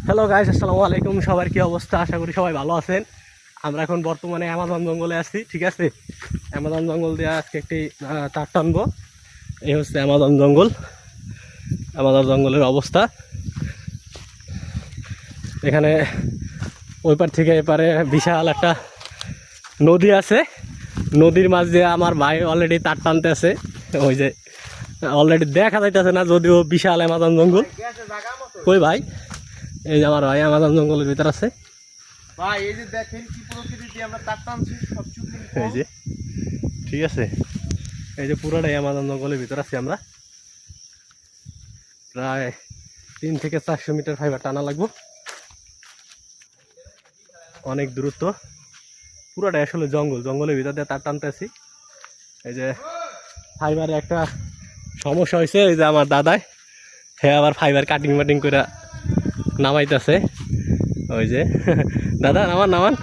Hello guys, আসসালামু আলাইকুম। সবার কি অবস্থা? আশা করি সবাই ভালো আছেন। আমরা এখন বর্তমানে অ্যামাজন জঙ্গলে আছি, ঠিক আছে। অ্যামাজন জঙ্গল দিয়ে আজকে একটি তার টানবো। এই হচ্ছে অ্যামাজন জঙ্গল। অ্যামাজন জঙ্গলের অবস্থা এখানে ওই পার থেকে এপারে বিশাল একটা নদী আছে। নদীর মাঝ দিয়ে আমার ভাই অলরেডি তার টানতে আছে। ওই যে অলরেডি দেখা যাইতেছে না, যদিও বিশাল অ্যামাজন জঙ্গল। কই ভাই? এই যে আমার ভাই অ্যামাজন জঙ্গলের ভিতর আছে। ভাই এই যে দেখেন কি প্রকৃতি দিয়ে আমরা তার টানছি, সব চুক্তি এই যে ঠিক আছে, এই যে পুরোটাই অ্যামাজন জঙ্গলের ভিতর আছি আমরা। প্রায় 3 থেকে 400 মিটার ফাইবার টানা লাগবো, অনেক দূরত্ব। পুরোটাই আসলে জঙ্গল, জঙ্গলের ভিতর দিয়ে তার টানতে আছি। এই যে ফাইবারে একটা সমস্যা হয়েছে, এই যে আমার দাদাই আবার ফাইবার কাটিং মাটিং করে নামাইতেছে। ওই যে দাদা নামান নামান।